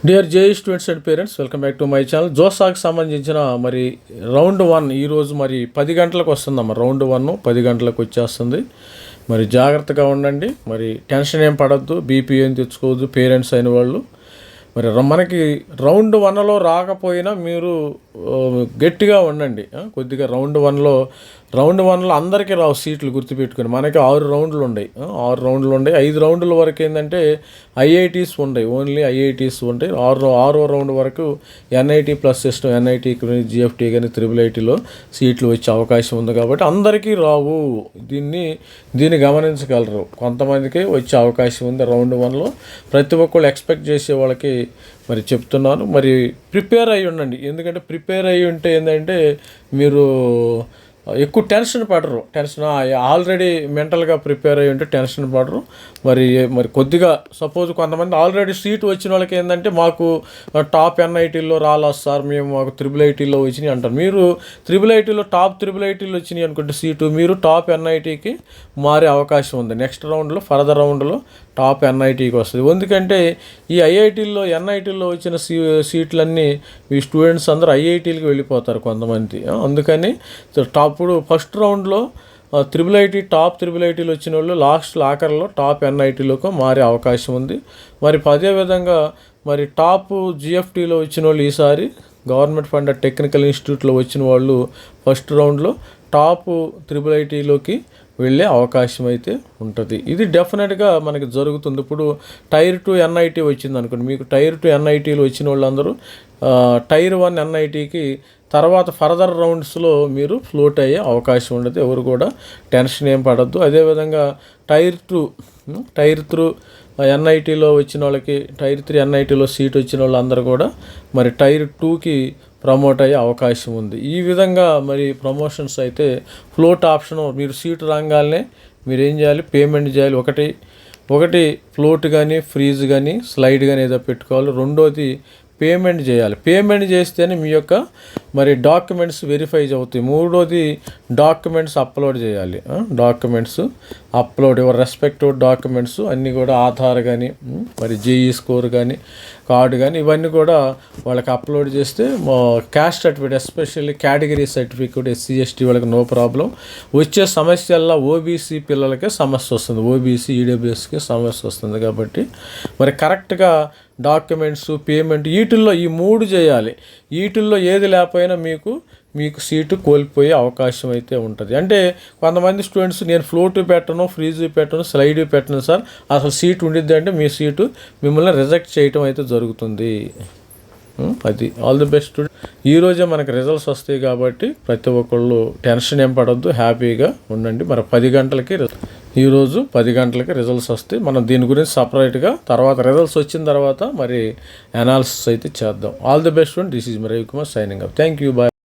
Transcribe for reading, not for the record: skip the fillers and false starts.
Dear JEE students and parents, welcome back to my channel. జోసాకి సంబంధించిన మరి round 1 ఈరోజు మరి 10 గంటలకు వస్తుందమ్మ. రౌండ్ 1 10 గంటలకు వచ్చేస్తుంది. మరి జాగ్రత్తగా ఉండండి. మరి టెన్షన్ ఏం పడద్దు, బీపీ ఏం తెచ్చుకోవద్దు పేరెంట్స్ అయిన వాళ్ళు. మరి మనకి రౌండ్ 1లో రాకపోయినా మీరు గట్టిగా ఉండండి. కొద్దిగా రౌండ్ 1లో అందరికీ రావు సీట్లు, గుర్తుపెట్టుకుని. మనకి 6 రౌండ్లు ఉన్నాయి. 6 రౌండ్లు ఉన్నాయి. 5 రౌండ్ల వరకు ఏంటంటే ఐఐటీస్ ఉన్నాయి, ఓన్లీ ఐఐటీస్ ఉంటాయి. 6వ రౌండ్ వరకు ఎన్ఐటీ ప్లస్ సిస్టమ్, ఎన్ఐటీ కానీ జిఎఫ్టీ కానీ IIITలో సీట్లు వచ్చే అవకాశం ఉంది. కాబట్టి అందరికీ రావు, దీన్ని గమనించగలరు. కొంతమందికి వచ్చే అవకాశం ఉంది రౌండ్ 1లో. ప్రతి ఒక్కళ్ళు ఎక్స్పెక్ట్ చేసే వాళ్ళకి మరి చెప్తున్నాను. మరి ప్రిపేర్ అయ్యి ఉండండి. ఎందుకంటే ప్రిపేర్ అయ్యి ఉంటే ఏంటంటే మీరు ఎక్కువ టెన్షన్ పడరు. ఆల్రెడీ మెంటల్గా ప్రిపేర్ అయ్యి ఉంటే టెన్షన్ పడరు. మరి కొద్దిగా సపోజ్ కొంతమంది ఆల్రెడీ సీట్ వచ్చిన వాళ్ళకి ఏంటంటే మాకు టాప్ ఎన్ఐటీల్లో రాలేదు సార్, మాకు IIITలో వచ్చినాయి అంటారు. మీరు టాప్ IIITలో వచ్చినాయి అనుకుంటే సీటు, మీరు టాప్ ఎన్ఐటీకి మారే అవకాశం ఉంది. నెక్స్ట్ రౌండ్లో, ఫర్దర్ రౌండ్లో టాప్ ఎన్ఐటీకి వస్తుంది. ఎందుకంటే ఈ ఐఐటీల్లో, ఎన్ఐటీల్లో వచ్చిన సీట్లన్నీ ఈ స్టూడెంట్స్ అందరూ ఐఐటీలకి వెళ్ళిపోతారు కొంతమంది. అందుకని అప్పుడు ఫస్ట్ రౌండ్లో టాప్ IIITలో వచ్చిన వాళ్ళు ఆఖరిలో టాప్ ఎన్ఐటీలోకి మారే అవకాశం ఉంది. మరి అదేవిధంగా మరి టాప్ జిఎఫ్టీలో వచ్చిన వాళ్ళు ఈసారి గవర్నమెంట్ ఫండెడ్ టెక్నికల్ ఇన్స్టిట్యూట్లో వచ్చిన వాళ్ళు ఫస్ట్ రౌండ్లో టాప్ IIITలోకి వెళ్ళే అవకాశం అయితే ఉంటుంది. ఇది డెఫినెట్గా మనకి జరుగుతుంది. ఇప్పుడు టైర్ 2 ఎన్ఐటీ వచ్చింది అనుకోండి, మీకు టైర్ 2 ఎన్ఐటీలు వచ్చిన వాళ్ళందరూ టైర్ 1 ఎన్ఐటీకి తర్వాత ఫర్దర్ రౌండ్స్లో మీరు ఫ్లోట్ అయ్యే అవకాశం ఉండదు. ఎవరు కూడా టెన్షన్ ఏం పడద్దు. అదేవిధంగా టైర్ 3 ఎన్ఐటీలో వచ్చిన వాళ్ళకి, టైర్ 3 ఎన్ఐటీలో సీట్ వచ్చిన వాళ్ళందరూ కూడా మరి టైర్ 2కి ప్రమోట్ అయ్యే అవకాశం ఉంది. ఈ విధంగా మరి ప్రమోషన్స్ అయితే ఫ్లోట్ ఆప్షన్, మీరు సీటు రాగానే మీరు ఏం చేయాలి, పేమెంట్ చేయాలి. ఒకటి ఫ్లోట్ కానీ, ఫ్రీజ్ కానీ, స్లైడ్ కానీ ఏదో పెట్టుకోవాలి. రెండోది పేమెంట్ చేయాలి. పేమెంట్ చేస్తేనే మీ యొక్క మరి డాక్యుమెంట్స్ వెరిఫై అవుతాయి. మూడోది డాక్యుమెంట్స్ అప్లోడ్ చేయాలి. Documents upload, your respective documents అన్నీ కూడా ఆధార్ కానీ, మరి జేఈ స్కోర్ కానీ, కార్డు కానీ, ఇవన్నీ కూడా వాళ్ళకి అప్లోడ్ చేస్తే caste certificate, especially category certificate, SC ST వాళ్ళకి నో ప్రాబ్లం. వచ్చే సమస్యల్లో ఓబీసీ పిల్లలకే సమస్య వస్తుంది, ఓబీసీ ఈడబ్ల్యూఎస్కి సమస్య వస్తుంది. కాబట్టి మరి కరెక్ట్గా డాక్యుమెంట్స్, పేమెంట్ వీటిల్లో ఈ 3 చేయాలి. వీటిల్లో ఏది లేకపోయినా మీకు సీటు కోల్పోయే అవకాశం అయితే ఉంటుంది. అంటే కొంతమంది స్టూడెంట్స్ నేను ఫ్లోట్ పెట్టను, ఫ్రీజ్ పెట్టను, స్లైడ్ పెట్టను సార్, అసలు సీట్ ఉండిద్ది అంటే మీ సీటు మిమ్మల్ని రిజెక్ట్ చేయటం అయితే జరుగుతుంది. అది ఆల్ ది బెస్ట్ స్టూడెంట్. ఈరోజే మనకి రిజల్ట్స్ వస్తాయి కాబట్టి ప్రతి ఒక్కళ్ళు టెన్షన్ ఏం పడద్దు, హ్యాపీగా ఉండండి. మరి 10 గంటలకి ఈరోజు 10 గంటలకి రిజల్ట్స్ వస్తాయి. మనం దీని గురించి సపరేట్గా తర్వాత రిజల్ట్స్ వచ్చిన తర్వాత మరి అనాలిసిస్ అయితే చేద్దాం. All the best student. This is Ravikumar signing up. Thank you, bye.